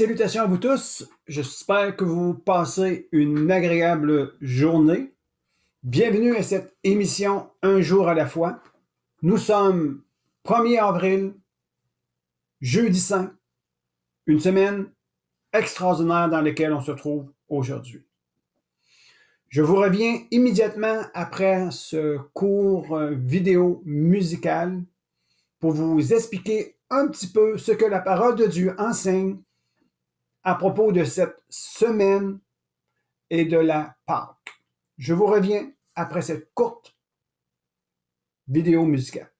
salutations à vous tous. J'espère que vous passez une agréable journée. Bienvenue à cette émission Un jour à la fois. Nous sommes 1er avril, jeudi saint, une semaine extraordinaire dans laquelle on se trouve aujourd'hui. Je vous reviens immédiatement après ce cours vidéo musical pour vous expliquer un petit peu ce que la parole de Dieu enseigne à propos de cette semaine et de la Pâque. Je vous reviens après cette courte vidéo musicale.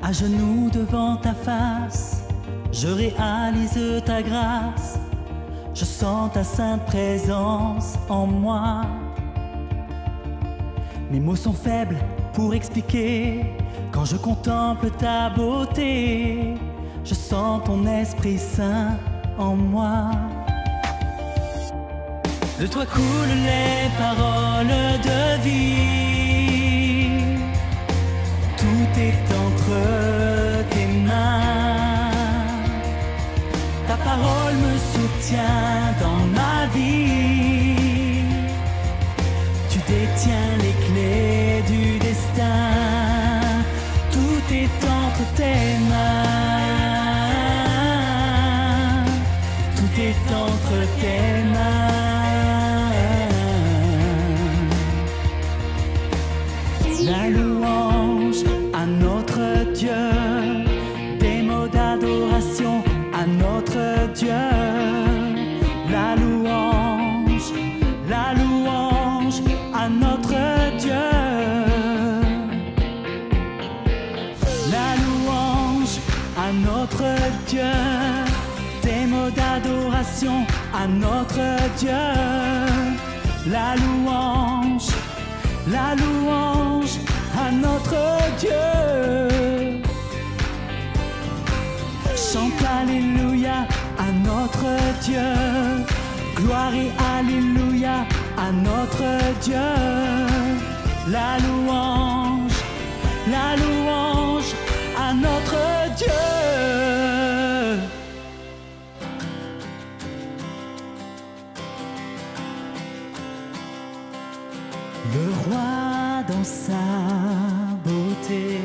À genoux devant ta face, je réalise ta grâce. Je sens ta sainte présence en moi. Mes mots sont faibles pour expliquer. Quand je contemple ta beauté, je sens ton Esprit Saint en moi. De toi coulent les paroles de vie. Tout est entre tes mains. Ta parole me soutient dans ma vie. Tu détiens les clés du destin. Tout est entre tes mains. Tout est entre tes mains. La louange à notre Dieu. Des mots d'adoration à notre Dieu, la louange à notre Dieu, la louange à notre Dieu, des mots d'adoration à notre Dieu, la louange à notre Dieu. Chante Alléluia à notre Dieu. Gloire et Alléluia à notre Dieu. La louange à notre Dieu. Le roi dans sa beauté,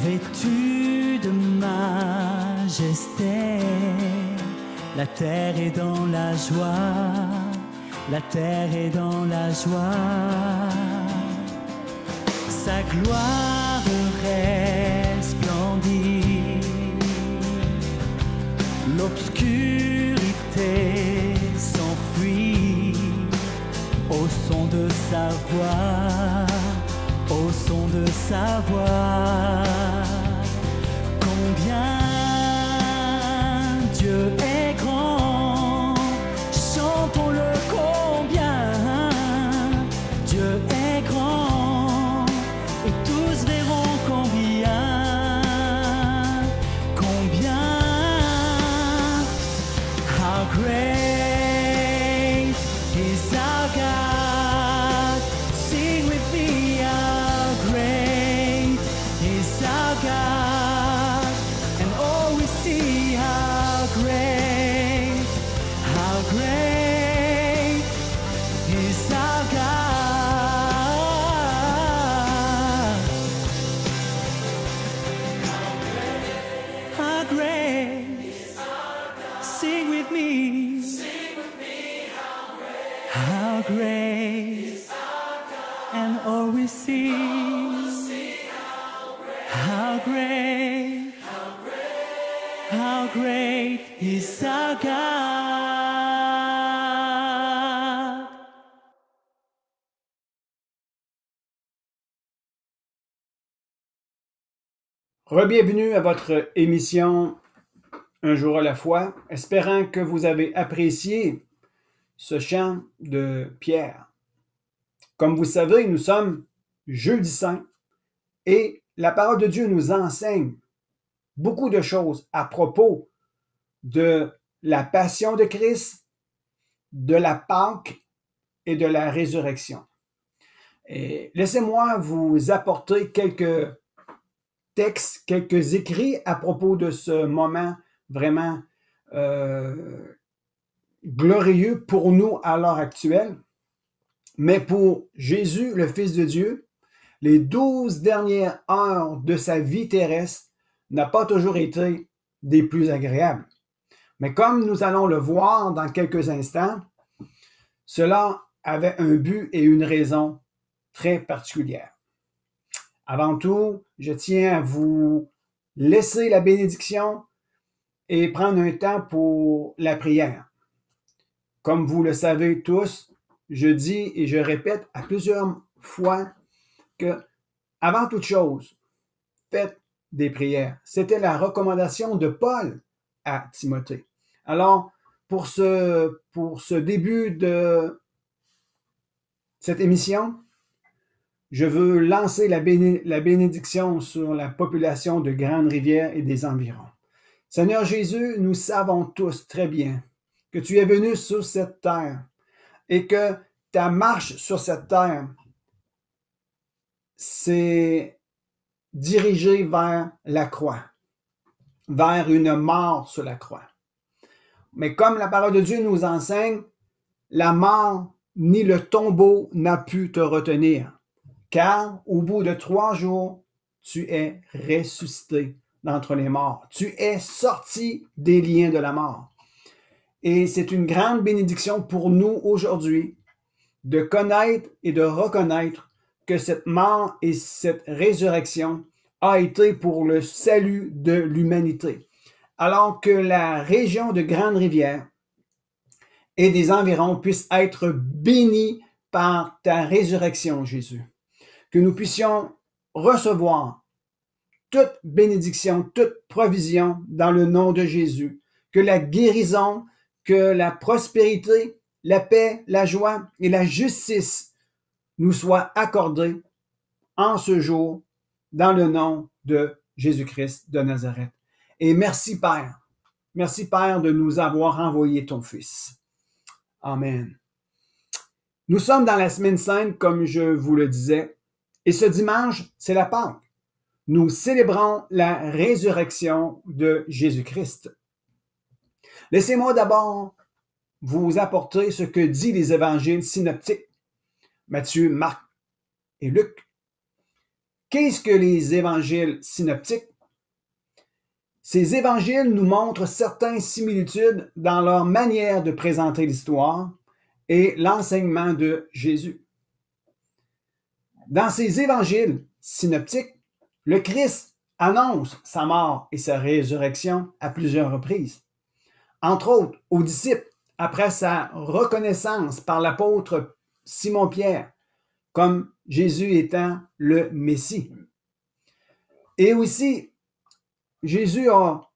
vêtu de majesté, la terre est dans la joie, la terre est dans la joie. Sa gloire resplendit, l'obscurité s'enfuit au son de sa voix, au son de sa voix. Combien Dieu est grand, chantons-le combien Dieu est grand, et tous verront combien, how great is our God. Sing with me, how great is our God, and all we see, how great is our God. How great, sing with me, how great, and all we see, how great is our God. Re-bienvenue à votre émission Un jour à la fois, espérant que vous avez apprécié ce chant de Pierre. Comme vous savez, nous sommes jeudi saint et la parole de Dieu nous enseigne beaucoup de choses à propos de la passion de Christ, de la Pâque et de la résurrection. Et laissez-moi vous apporter quelques textes, quelques écrits à propos de ce moment vraiment glorieux pour nous à l'heure actuelle. Mais pour Jésus, le Fils de Dieu, les 12 dernières heures de sa vie terrestre n'ont pas toujours été des plus agréables. Mais comme nous allons le voir dans quelques instants, cela avait un but et une raison très particulière. Avant tout, je tiens à vous laisser la bénédiction et prendre un temps pour la prière. Comme vous le savez tous, je dis et je répète à plusieurs fois que, avant toute chose, faites des prières. C'était la recommandation de Paul à Timothée. Alors, pour ce début de cette émission, je veux lancer la bénédiction sur la population de Grande-Rivière et des environs. Seigneur Jésus, nous savons tous très bien que tu es venu sur cette terre et que ta marche sur cette terre s'est dirigée vers la croix, vers une mort sur la croix. Mais comme la parole de Dieu nous enseigne, la mort ni le tombeau n'a pu te retenir, car au bout de 3 jours, tu es ressuscité d'entre les morts. Tu es sorti des liens de la mort. Et c'est une grande bénédiction pour nous aujourd'hui de connaître et de reconnaître que cette mort et cette résurrection a été pour le salut de l'humanité. Alors que la région de Grande-Rivière et des environs puissent être bénis par ta résurrection, Jésus. Que nous puissions recevoir toute bénédiction, toute provision dans le nom de Jésus. Que la guérison, que la prospérité, la paix, la joie et la justice nous soient accordées en ce jour dans le nom de Jésus-Christ de Nazareth. Et merci Père. Merci Père de nous avoir envoyé ton Fils. Amen. Nous sommes dans la semaine sainte, comme je vous le disais, et ce dimanche, c'est la Pâque. Nous célébrons la résurrection de Jésus-Christ. Laissez-moi d'abord vous apporter ce que disent les évangiles synoptiques, Matthieu, Marc et Luc. Qu'est-ce que les évangiles synoptiques? Ces évangiles nous montrent certaines similitudes dans leur manière de présenter l'histoire et l'enseignement de Jésus. Dans ces évangiles synoptiques, le Christ annonce sa mort et sa résurrection à plusieurs reprises. Entre autres, aux disciples, après sa reconnaissance par l'apôtre Simon-Pierre, comme Jésus étant le Messie. Et aussi, Jésus a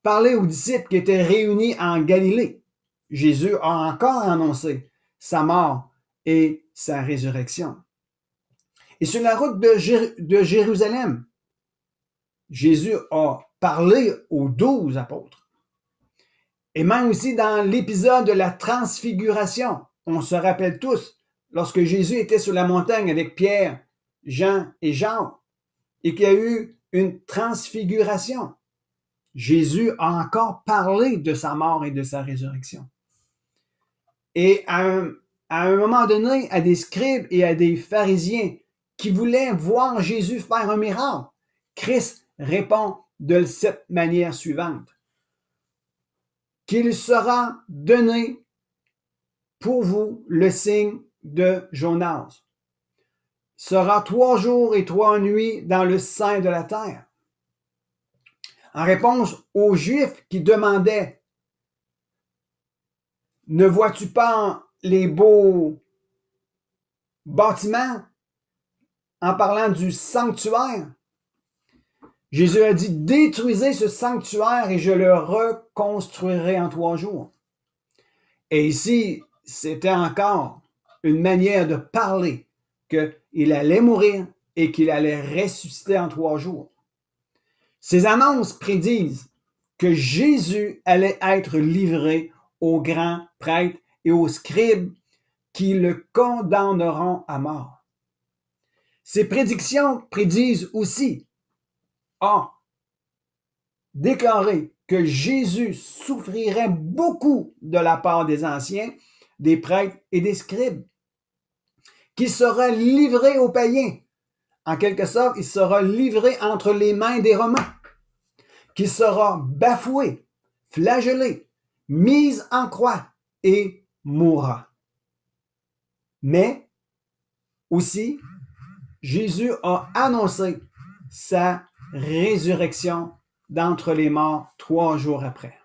parlé aux disciples qui étaient réunis en Galilée. Jésus a encore annoncé sa mort et sa résurrection. Et sur la route de Jérusalem, Jésus a parlé aux 12 apôtres. Et même aussi dans l'épisode de la transfiguration, on se rappelle tous, lorsque Jésus était sur la montagne avec Pierre, Jean et Jacques, et qu'il y a eu une transfiguration, Jésus a encore parlé de sa mort et de sa résurrection. Et à un moment donné, à des scribes et à des pharisiens qui voulaient voir Jésus faire un miracle, Christ répond de cette manière suivante. Qu'il sera donné pour vous le signe de Jonas. Sera 3 jours et 3 nuits dans le sein de la terre. En réponse aux Juifs qui demandaient « Ne vois-tu pas les beaux bâtiments ?» en parlant du sanctuaire, Jésus a dit « Détruisez ce sanctuaire et je le reconstruirai en 3 jours. » Et ici, c'était encore une manière de parler qu'il allait mourir et qu'il allait ressusciter en 3 jours. Ces annonces prédisent que Jésus allait être livré aux grands prêtres et aux scribes qui le condamneront à mort. Ces prédictions prédisent aussi, déclaré que Jésus souffrirait beaucoup de la part des anciens, des prêtres et des scribes, qu'il sera livré aux païens. En quelque sorte, il sera livré entre les mains des Romains, qu'il sera bafoué, flagellé, mis en croix et mourra. Mais aussi, Jésus a annoncé sa résurrection d'entre les morts 3 jours après.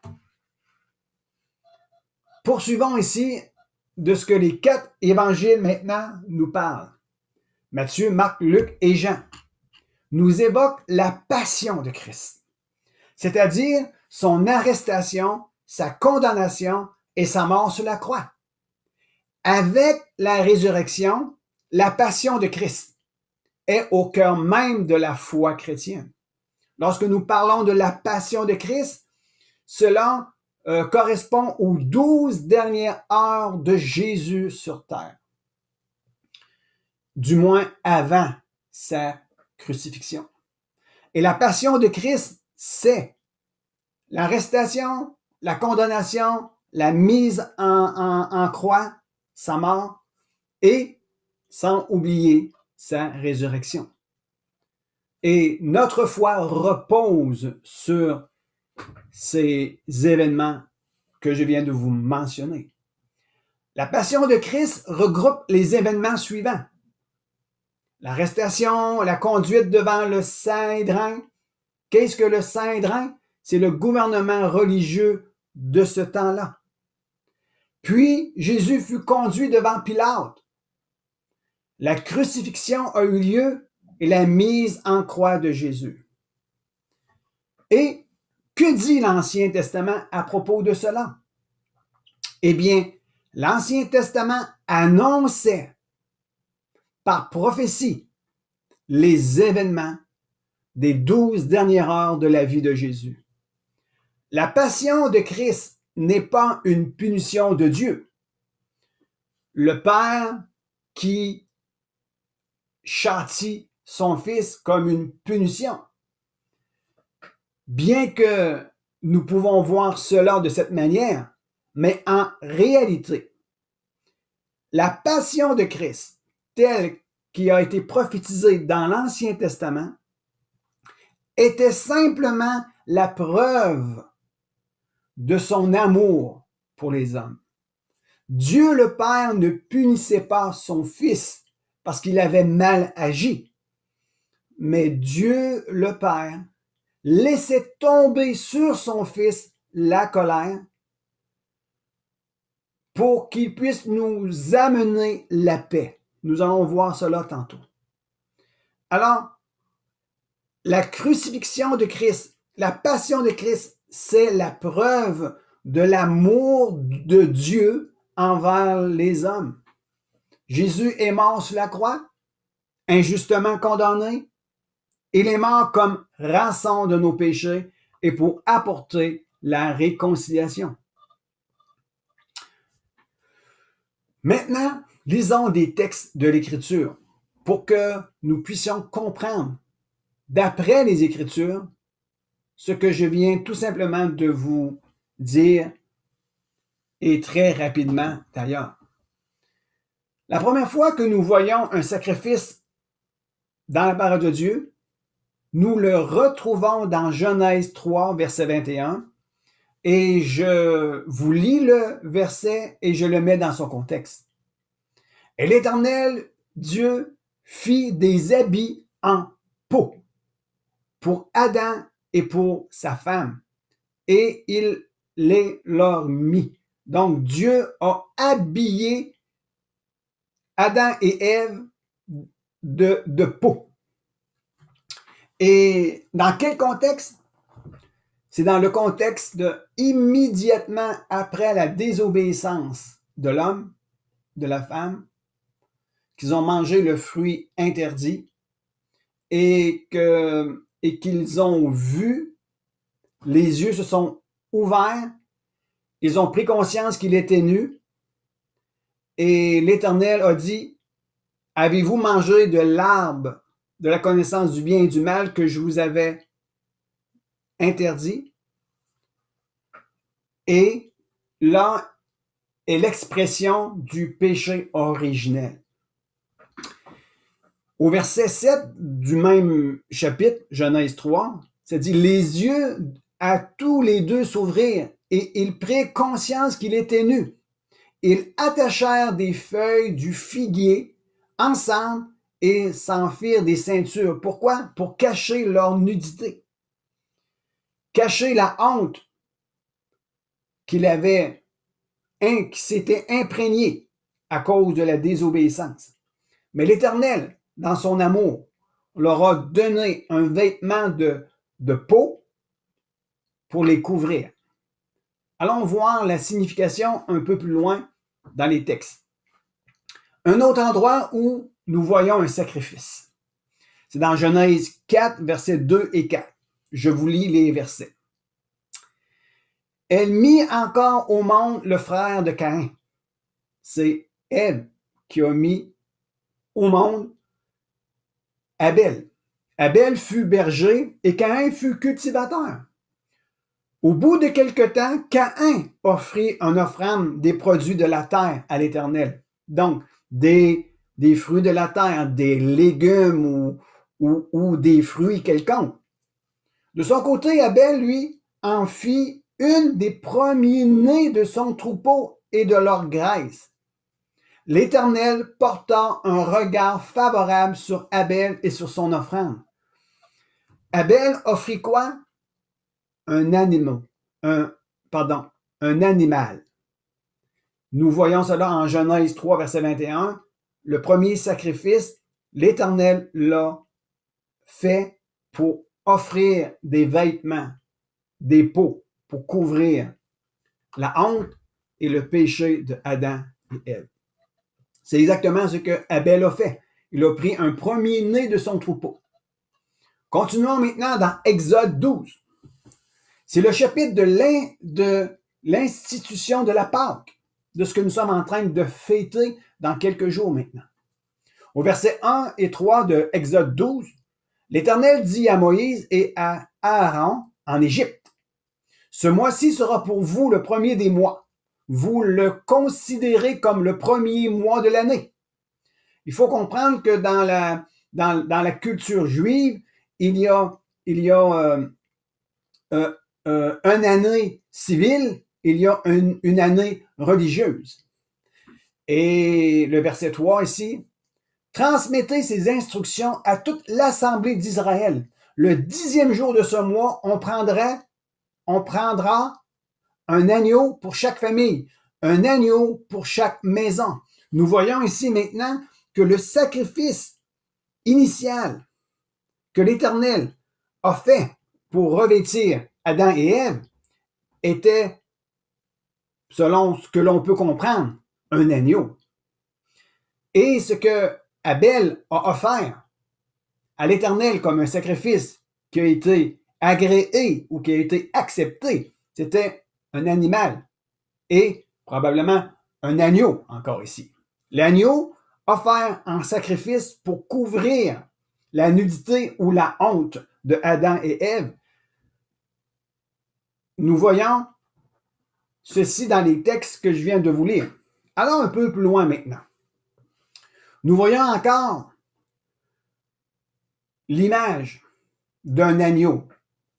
Poursuivons ici de ce que les 4 évangiles maintenant nous parlent. Matthieu, Marc, Luc et Jean nous évoquent la passion de Christ, c'est-à-dire son arrestation, sa condamnation et sa mort sur la croix. Avec la résurrection, la passion de Christ est au cœur même de la foi chrétienne. Lorsque nous parlons de la passion de Christ, cela correspond aux 12 dernières heures de Jésus sur terre, du moins avant sa crucifixion. Et la passion de Christ, c'est l'arrestation, la condamnation, la mise en croix, sa mort, et sans oublier sa résurrection. Et notre foi repose sur ces événements que je viens de vous mentionner. La passion de Christ regroupe les événements suivants. L'arrestation, la conduite devant le Sanhédrin. Qu'est-ce que le Sanhédrin? C'est le gouvernement religieux de ce temps-là. Puis, Jésus fut conduit devant Pilate. La crucifixion a eu lieu et la mise en croix de Jésus. Et que dit l'Ancien Testament à propos de cela? Eh bien, l'Ancien Testament annonçait par prophétie les événements des 12 dernières heures de la vie de Jésus. La passion de Christ n'est pas une punition de Dieu. Le Père qui châtie son Fils comme une punition. Bien que nous pouvons voir cela de cette manière, mais en réalité, la passion de Christ, telle qui a été prophétisée dans l'Ancien Testament, était simplement la preuve de son amour pour les hommes. Dieu le Père ne punissait pas son Fils parce qu'il avait mal agi, mais Dieu le Père laissait tomber sur son Fils la colère pour qu'il puisse nous amener la paix. Nous allons voir cela tantôt. Alors, la crucifixion de Christ, la passion de Christ, c'est la preuve de l'amour de Dieu envers les hommes. Jésus est mort sur la croix, injustement condamné. Il est mort comme rançon de nos péchés et pour apporter la réconciliation. Maintenant, lisons des textes de l'Écriture pour que nous puissions comprendre, d'après les Écritures, ce que je viens tout simplement de vous dire, et très rapidement d'ailleurs. La première fois que nous voyons un sacrifice dans la parole de Dieu, nous le retrouvons dans Genèse 3, verset 21, et je vous lis le verset et je le mets dans son contexte. Et l'Éternel, Dieu, fit des habits en peau pour Adam et pour sa femme, et il les leur mit. Donc, Dieu a habillé Adam et Ève de peau. Et dans quel contexte? C'est dans le contexte de immédiatement après la désobéissance de l'homme, de la femme, qu'ils ont mangé le fruit interdit et qu'ils ont vu, les yeux se sont ouverts, ils ont pris conscience qu'il était nu Et l'Éternel a dit, avez-vous mangé de l'arbre de la connaissance du bien et du mal que je vous avais interdit? Et là est l'expression du péché originel. Au verset 7 du même chapitre, Genèse 3, ça dit « Les yeux à tous les deux s'ouvrirent et ils prirent conscience qu'il était nu. Ils attachèrent des feuilles du figuier ensemble et s'en firent des ceintures. » Pourquoi? Pour cacher leur nudité. Cacher la honte qui s'était imprégnée à cause de la désobéissance. Mais l'Éternel, dans son amour, leur a donné un vêtement de peau pour les couvrir. Allons voir la signification un peu plus loin dans les textes. Un autre endroit où nous voyons un sacrifice. C'est dans Genèse 4, versets 2 et 4. Je vous lis les versets. Elle mit encore au monde le frère de Caïn. C'est Ève qui a mis au monde Abel. Abel fut berger et Caïn fut cultivateur. Au bout de quelque temps, Caïn offrit en offrande des produits de la terre à l'Éternel. Donc, des fruits de la terre, des légumes ou des fruits quelconques. De son côté, Abel, lui, en fit une des premiers-nés de son troupeau et de leur graisse. L'Éternel porta un regard favorable sur Abel et sur son offrande. Abel offrit quoi? Un animal. Nous voyons cela en Genèse 3, verset 21. Le premier sacrifice, l'Éternel l'a fait pour offrir des vêtements, des peaux, pour couvrir la honte et le péché de Adam et Ève. C'est exactement ce que Abel a fait. Il a pris un premier-né de son troupeau. Continuons maintenant dans Exode 12. C'est le chapitre de l'institution de la Pâque, de ce que nous sommes en train de fêter dans quelques jours maintenant. Au verset 1 et 3 de Exode 12, l'Éternel dit à Moïse et à Aaron en Égypte, « Ce mois-ci sera pour vous le premier des mois. Vous le considérez comme le premier mois de l'année. » Il faut comprendre que dans la culture juive, il y a une année civile, il y a une année religieuse. Et le verset 3 ici, « Transmettez ces instructions à toute l'assemblée d'Israël. Le 10e jour de ce mois, on prendra un agneau pour chaque famille, un agneau pour chaque maison. » Nous voyons ici maintenant que le sacrifice initial que l'Éternel a fait pour revêtir Adam et Ève était, selon ce que l'on peut comprendre, un agneau. Et ce que Abel a offert à l'Éternel comme un sacrifice qui a été agréé ou qui a été accepté, c'était un animal et probablement un agneau encore ici. L'agneau offert en sacrifice pour couvrir la nudité ou la honte de Adam et Ève. Nous voyons ceci dans les textes que je viens de vous lire. Allons un peu plus loin maintenant. Nous voyons encore l'image d'un agneau.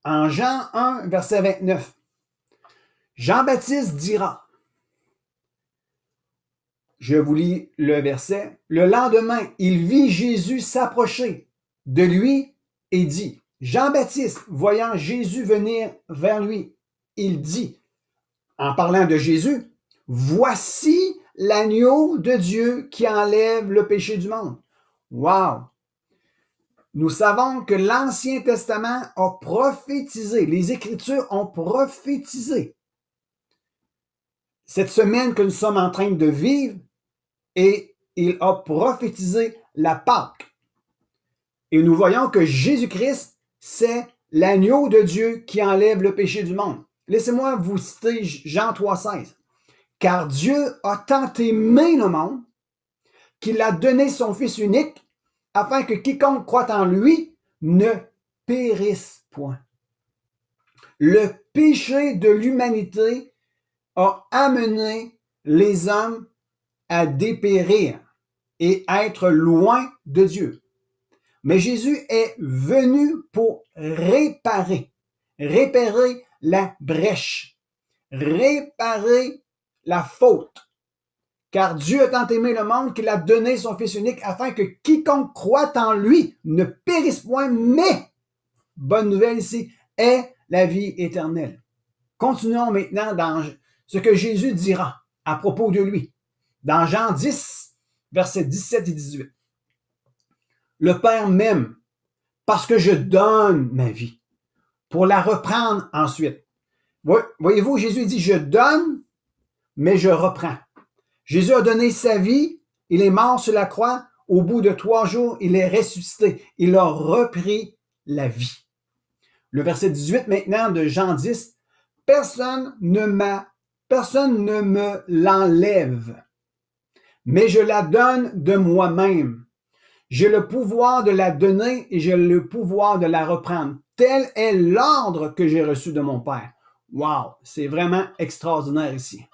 En Jean 1, verset 29, Jean-Baptiste dira, je vous lis le verset, « Le lendemain, il vit Jésus s'approcher de lui et dit, Jean-Baptiste, voyant Jésus venir vers lui, il dit, en parlant de Jésus, « Voici l'agneau de Dieu qui enlève le péché du monde. » Wow! Nous savons que l'Ancien Testament a prophétisé, les Écritures ont prophétisé cette semaine que nous sommes en train de vivre et il a prophétisé la Pâque. Et nous voyons que Jésus-Christ, c'est l'agneau de Dieu qui enlève le péché du monde. Laissez-moi vous citer Jean 3,16. « Car Dieu a tant aimé le monde qu'il a donné son Fils unique afin que quiconque croit en lui ne périsse point. Le péché de l'humanité a amené les hommes à dépérir et être loin de Dieu. Mais Jésus est venu pour réparer la brèche, réparer la faute. Car Dieu a tant aimé le monde qu'il a donné son Fils unique afin que quiconque croit en lui ne périsse point, mais, bonne nouvelle ici, ait la vie éternelle. Continuons maintenant dans ce que Jésus dira à propos de lui. Dans Jean 10, versets 17 et 18. Le Père m'aime parce que je donne ma vie pour la reprendre ensuite. Voyez-vous, Jésus dit, je donne, mais je reprends. Jésus a donné sa vie, il est mort sur la croix, au bout de 3 jours, il est ressuscité, il a repris la vie. Le verset 18 maintenant de Jean 10, personne ne me l'enlève, mais je la donne de moi-même. J'ai le pouvoir de la donner et j'ai le pouvoir de la reprendre. Tel est l'ordre que j'ai reçu de mon Père. Wow, c'est vraiment extraordinaire ici.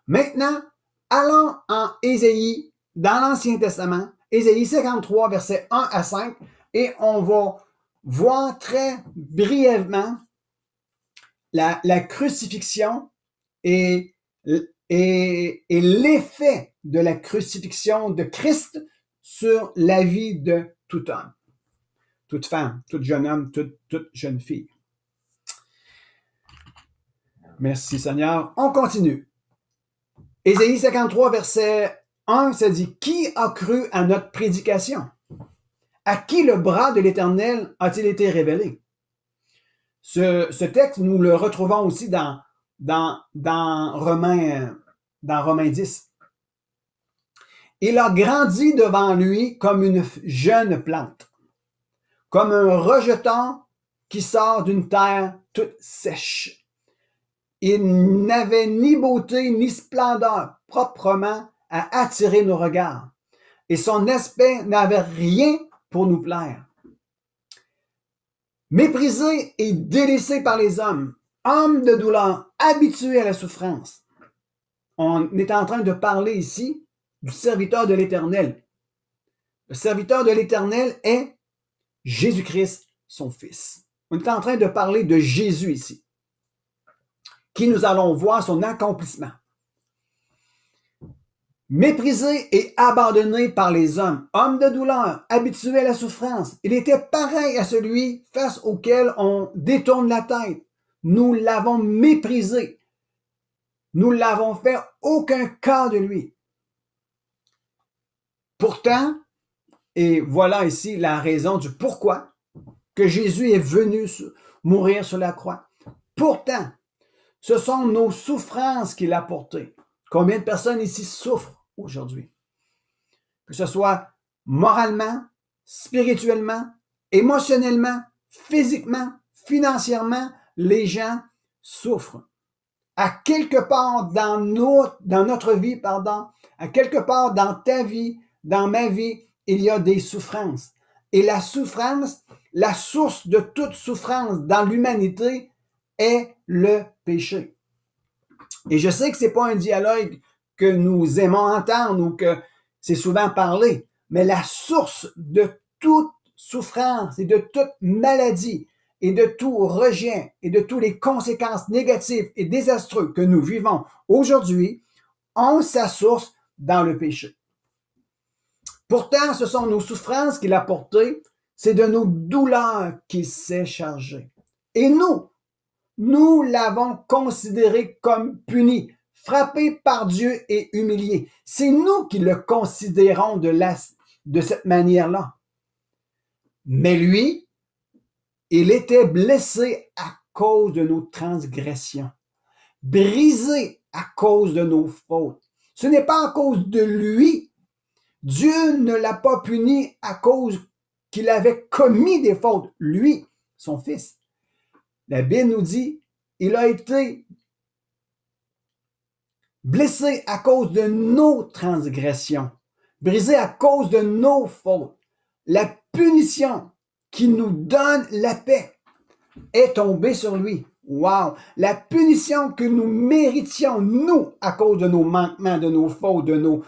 Maintenant, allons en Ésaïe, dans l'Ancien Testament, Ésaïe 53, versets 1 à 5, et on va voir très brièvement la crucifixion et l'effet de la crucifixion de Christ sur la vie de tout homme, toute femme, tout jeune homme, toute jeune fille. Merci Seigneur. On continue. Ésaïe 53, verset 1, ça dit « Qui a cru à notre prédication? À qui le bras de l'Éternel a-t-il été révélé? » Ce texte, nous le retrouvons aussi dans Romains 10. Il a grandi devant lui comme une jeune plante, comme un rejeton qui sort d'une terre toute sèche. Il n'avait ni beauté ni splendeur proprement à attirer nos regards, et son aspect n'avait rien pour nous plaire. Méprisé et délaissé par les hommes, homme de douleur, habitué à la souffrance. On est en train de parler ici du serviteur de l'Éternel. Le serviteur de l'Éternel est Jésus-Christ, son Fils. On est en train de parler de Jésus ici, qui nous allons voir son accomplissement. Méprisé et abandonné par les hommes, homme de douleur, habitué à la souffrance, il était pareil à celui face auquel on détourne la tête. Nous l'avons méprisé. Nous l'avons fait aucun cas de lui. Pourtant, et voilà ici la raison du pourquoi que Jésus est venu mourir sur la croix. Pourtant, ce sont nos souffrances qu'il a portées. Combien de personnes ici souffrent aujourd'hui? Que ce soit moralement, spirituellement, émotionnellement, physiquement, financièrement, les gens souffrent. À quelque part dans notre vie, à quelque part dans ta vie, dans ma vie, il y a des souffrances. Et la souffrance, la source de toute souffrance dans l'humanité est le péché. Et je sais que c'est pas un dialogue que nous aimons entendre ou que c'est souvent parlé, mais la source de toute souffrance et de toute maladie et de tout rejet et de toutes les conséquences négatives et désastreuses que nous vivons aujourd'hui ont sa source dans le péché. Pourtant, ce sont nos souffrances qu'il a portées, c'est de nos douleurs qu'il s'est chargé. Et nous l'avons considéré comme puni, frappé par Dieu et humilié. C'est nous qui le considérons de cette manière-là. Mais lui, il était blessé à cause de nos transgressions, brisé à cause de nos fautes. Ce n'est pas à cause de lui. Dieu ne l'a pas puni à cause qu'il avait commis des fautes, lui, son fils. La Bible nous dit, il a été blessé à cause de nos transgressions, brisé à cause de nos fautes. La punition qui nous donne la paix est tombée sur lui. Wow! La punition que nous méritions, nous, à cause de nos manquements, de nos fautes, de nos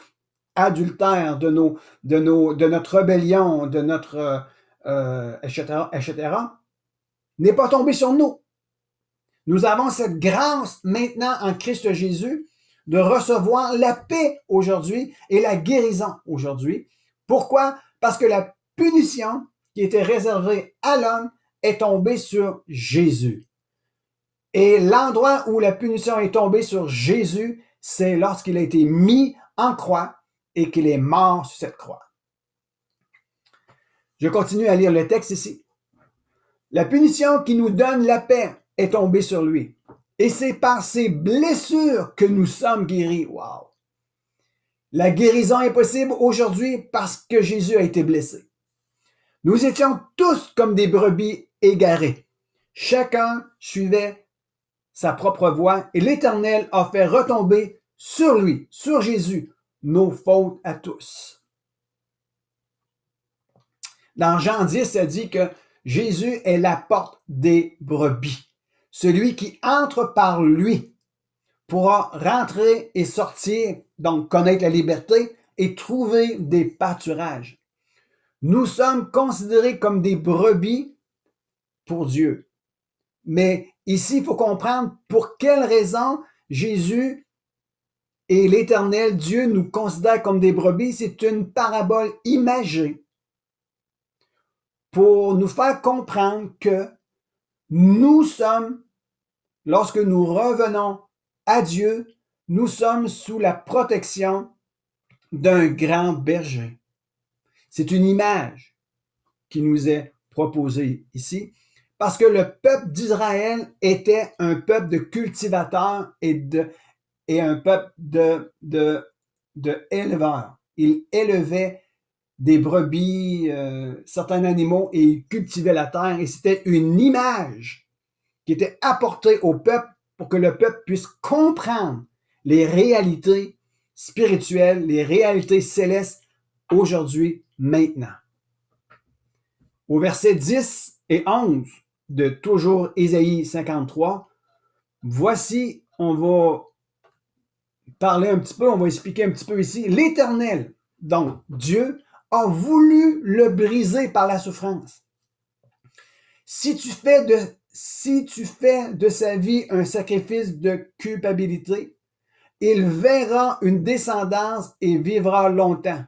adultères, de notre rébellion, de notre etc., n'est pas tombée sur nous. Nous avons cette grâce maintenant en Christ Jésus de recevoir la paix aujourd'hui et la guérison aujourd'hui. Pourquoi? Parce que la punition qui était réservée à l'homme est tombée sur Jésus. Et l'endroit où la punition est tombée sur Jésus, c'est lorsqu'il a été mis en croix et qu'il est mort sur cette croix. Je continue à lire le texte ici. La punition qui nous donne la paix est tombée sur lui. Et c'est par ses blessures que nous sommes guéris. Wow! La guérison est possible aujourd'hui parce que Jésus a été blessé. Nous étions tous comme des brebis égarées. Chacun suivait sa propre voie et l'Éternel a fait retomber sur lui, sur Jésus, nos fautes à tous. Dans Jean 10, ça dit que Jésus est la porte des brebis. Celui qui entre par lui pourra rentrer et sortir, donc connaître la liberté et trouver des pâturages. Nous sommes considérés comme des brebis pour Dieu. Mais ici, il faut comprendre pour quelle raison Jésus et l'Éternel, Dieu, nous considèrent comme des brebis. C'est une parabole imagée pour nous faire comprendre que nous sommes, lorsque nous revenons à Dieu, nous sommes sous la protection d'un grand berger. C'est une image qui nous est proposée ici, parce que le peuple d'Israël était un peuple de cultivateurs et un peuple de éleveurs. Ils élevaient des brebis, certains animaux, et ils cultivaient la terre, et c'était une image qui était apportée au peuple pour que le peuple puisse comprendre les réalités spirituelles, les réalités célestes aujourd'hui, maintenant. Au verset 10 et 11 de toujours Ésaïe 53, voici, on va parler un petit peu, on va expliquer un petit peu ici. L'Éternel, donc Dieu, a voulu le briser par la souffrance. Si tu fais de sa vie un sacrifice de culpabilité, il verra une descendance et vivra longtemps.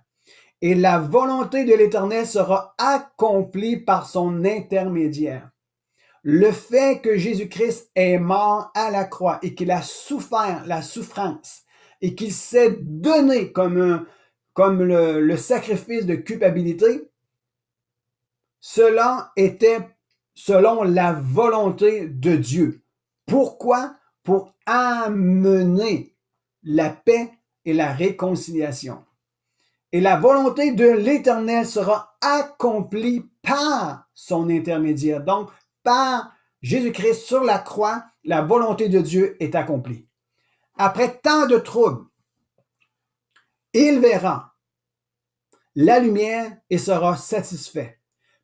Et la volonté de l'Éternel sera accomplie par son intermédiaire. Le fait que Jésus-Christ est mort à la croix et qu'il a souffert la souffrance et qu'il s'est donné comme le sacrifice de culpabilité, cela était selon la volonté de Dieu. Pourquoi? Pour amener la paix et la réconciliation. Et la volonté de l'Éternel sera accomplie par son intermédiaire. Donc, par Jésus-Christ sur la croix, la volonté de Dieu est accomplie. Après tant de troubles, il verra la lumière et sera satisfait.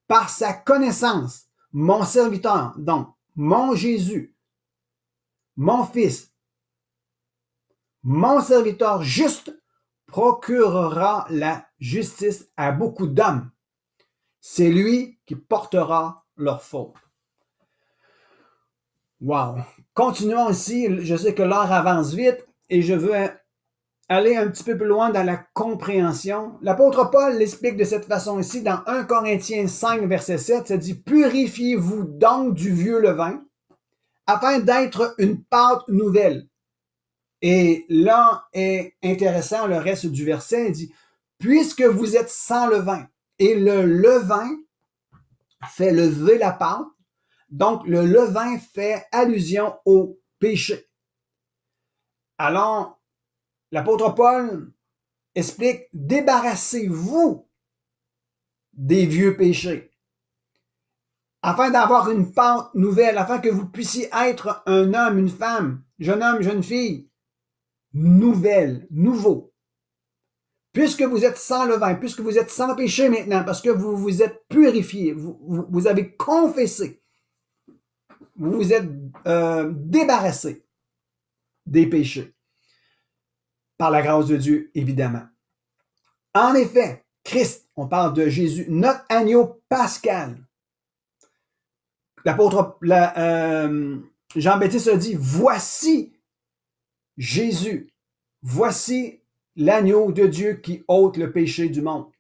Par sa connaissance, mon serviteur, donc mon Jésus, mon Fils, mon serviteur juste, procurera la justice à beaucoup d'hommes. C'est lui qui portera leurs fautes. Wow! Continuons ici. Je sais que l'heure avance vite et je veux aller un petit peu plus loin dans la compréhension. L'apôtre Paul l'explique de cette façon ici dans 1 Corinthiens 5, verset 7. Ça dit « Purifiez-vous donc du vieux levain, afin d'être une pâte nouvelle. » Et là est intéressant le reste du verset. Il dit « Puisque vous êtes sans levain. » Et le levain fait lever la pâte. Donc, le levain fait allusion au péché. Alors, l'apôtre Paul explique, débarrassez-vous des vieux péchés, afin d'avoir une pâte nouvelle, afin que vous puissiez être un homme, une femme, jeune homme, jeune fille, nouvelle, nouveau. Puisque vous êtes sans levain, puisque vous êtes sans péché maintenant, parce que vous vous êtes purifié, vous avez confessé, vous vous êtes débarrassé des péchés. Par la grâce de Dieu, évidemment. En effet, Christ, on parle de Jésus, notre agneau pascal. L'apôtre Jean-Baptiste a dit, voici Jésus, voici l'agneau de Dieu qui ôte le péché du monde,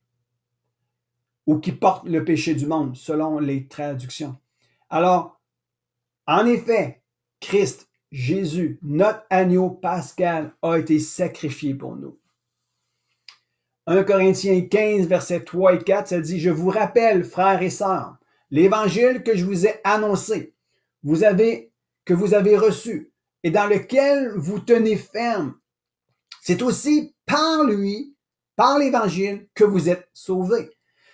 ou qui porte le péché du monde, selon les traductions. Alors, en effet, Christ, Jésus, notre agneau pascal, a été sacrifié pour nous. 1 Corinthiens 15, versets 3 et 4, ça dit, « Je vous rappelle, frères et sœurs, l'évangile que je vous ai annoncé, que vous avez reçu, et dans lequel vous tenez ferme. C'est aussi par lui, par l'évangile, que vous êtes sauvés,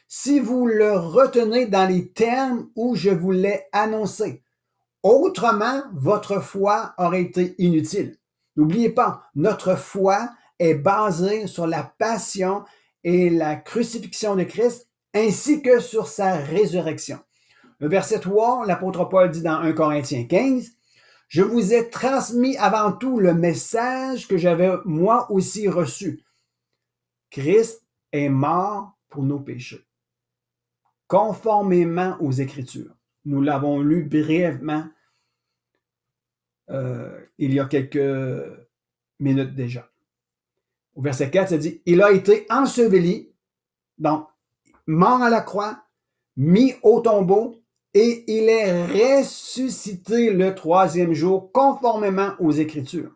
si vous le retenez dans les termes où je vous l'ai annoncé. Autrement, votre foi aurait été inutile. » N'oubliez pas, notre foi est basée sur la passion et la crucifixion de Christ, ainsi que sur sa résurrection. Le verset 3, l'apôtre Paul dit dans 1 Corinthiens 15, « Je vous ai transmis avant tout le message que j'avais moi aussi reçu. Christ est mort pour nos péchés, conformément aux Écritures. » Nous l'avons lu brièvement il y a quelques minutes déjà. Au verset 4, ça dit, « Il a été enseveli, donc mort à la croix, mis au tombeau, et il est ressuscité le troisième jour, conformément aux Écritures. »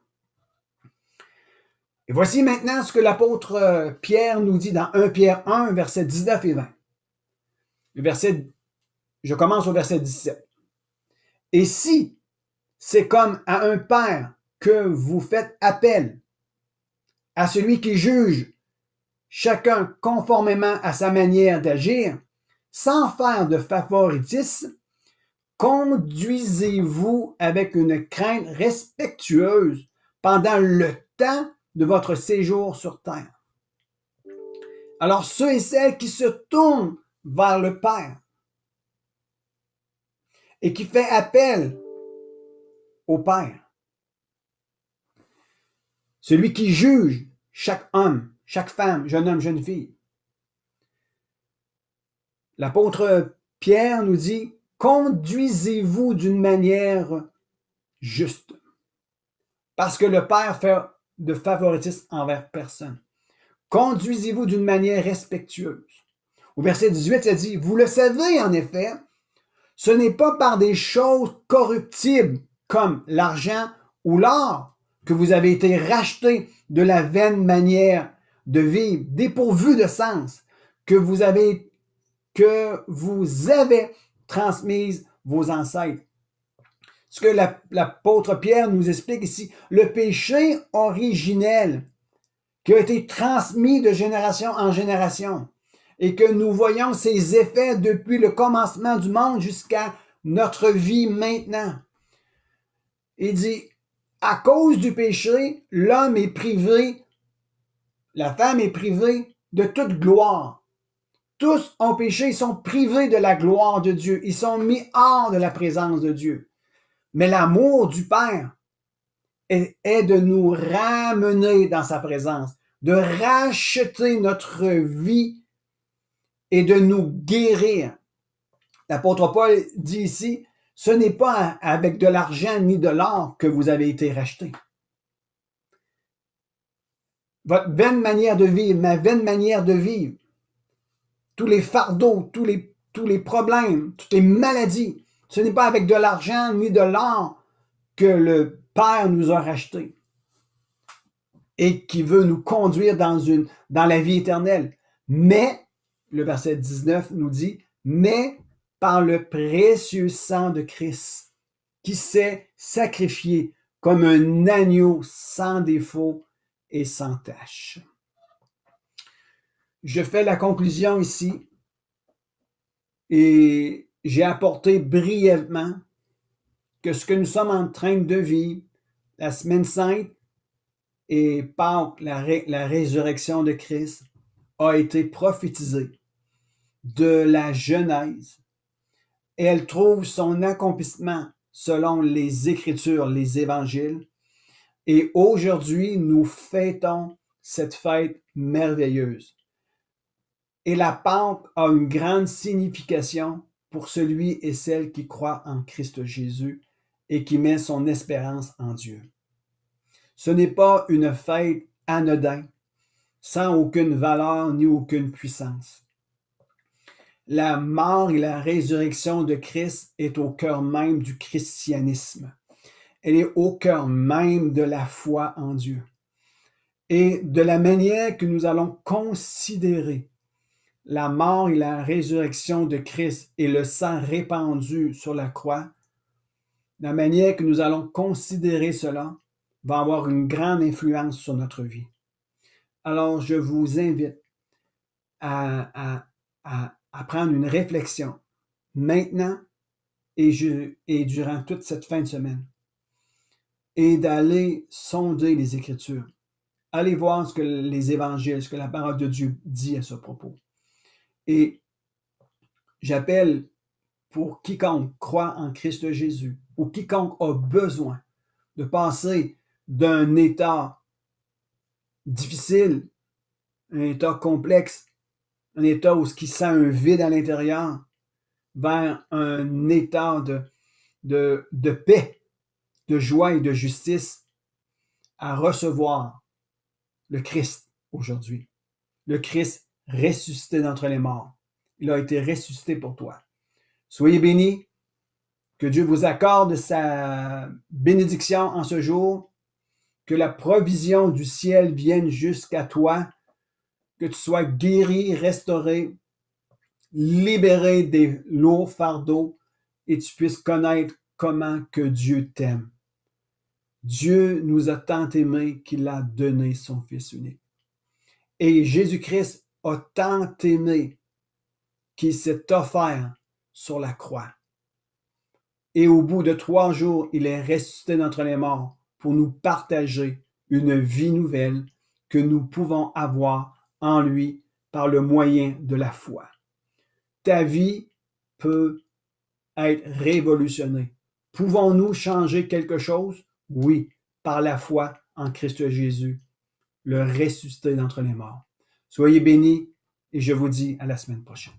Et voici maintenant ce que l'apôtre Pierre nous dit dans 1 Pierre 1, versets 19 et 20. Je commence au verset 17. « Et si c'est comme à un père que vous faites appel, à celui qui juge chacun conformément à sa manière d'agir, sans faire de favoritisme, conduisez-vous avec une crainte respectueuse pendant le temps de votre séjour sur terre. » Alors ceux et celles qui se tournent vers le Père et qui fait appel au Père, celui qui juge chaque homme, chaque femme, jeune homme, jeune fille. L'apôtre Pierre nous dit, conduisez-vous d'une manière juste. Parce que le Père fait de favoritisme envers personne. Conduisez-vous d'une manière respectueuse. Au verset 18, ça dit, vous le savez en effet, ce n'est pas par des choses corruptibles comme l'argent ou l'or que vous avez été rachetés de la vaine manière de vivre, dépourvue de sens, que vous avez transmise vos ancêtres. Ce que l'apôtre Pierre nous explique ici, le péché originel qui a été transmis de génération en génération et que nous voyons ses effets depuis le commencement du monde jusqu'à notre vie maintenant. Il dit, à cause du péché, l'homme est privé, la femme est privée de toute gloire. Tous ont péché, ils sont privés de la gloire de Dieu. Ils sont mis hors de la présence de Dieu. Mais l'amour du Père est de nous ramener dans sa présence, de racheter notre vie et de nous guérir. L'apôtre Paul dit ici, ce n'est pas avec de l'argent ni de l'or que vous avez été rachetés. Votre vaine manière de vivre, ma vaine manière de vivre, tous les fardeaux, tous les problèmes, toutes les maladies, ce n'est pas avec de l'argent ni de l'or que le Père nous a rachetés et qui veut nous conduire dans la vie éternelle. Mais, le verset 19 nous dit, mais par le précieux sang de Christ qui s'est sacrifié comme un agneau sans défaut et sans tache. Je fais la conclusion ici et j'ai apporté brièvement que ce que nous sommes en train de vivre, la Semaine Sainte et Pâques, la résurrection de Christ, a été prophétisée de la Genèse et elle trouve son accomplissement selon les Écritures, les Évangiles. Et aujourd'hui, nous fêtons cette fête merveilleuse. Et la Pâque a une grande signification pour celui et celle qui croit en Christ Jésus et qui met son espérance en Dieu. Ce n'est pas une fête anodine, sans aucune valeur ni aucune puissance. La mort et la résurrection de Christ est au cœur même du christianisme. Elle est au cœur même de la foi en Dieu. Et de la manière que nous allons considérer la mort et la résurrection de Christ et le sang répandu sur la croix, la manière que nous allons considérer cela va avoir une grande influence sur notre vie. Alors, je vous invite à prendre une réflexion maintenant et durant toute cette fin de semaine et d'aller sonder les Écritures. Allez voir ce que les évangiles, ce que la parole de Dieu dit à ce propos. Et j'appelle pour quiconque croit en Christ Jésus ou quiconque a besoin de passer d'un état difficile, un état complexe, un état où il sent un vide à l'intérieur, vers un état de paix, de joie et de justice, à recevoir le Christ aujourd'hui. Le Christ ressuscité d'entre les morts. Il a été ressuscité pour toi. Soyez bénis. Que Dieu vous accorde sa bénédiction en ce jour. Que la provision du ciel vienne jusqu'à toi. Que tu sois guéri, restauré, libéré des lourds fardeaux et tu puisses connaître comment que Dieu t'aime. Dieu nous a tant aimés qu'il a donné son Fils unique. Et Jésus-Christ a tant aimé qu'il s'est offert sur la croix. Et au bout de 3 jours, il est ressuscité d'entre les morts pour nous partager une vie nouvelle que nous pouvons avoir en lui par le moyen de la foi. Ta vie peut être révolutionnée. Pouvons-nous changer quelque chose? Oui, par la foi en Christ Jésus, le ressuscité d'entre les morts. Soyez bénis et je vous dis à la semaine prochaine.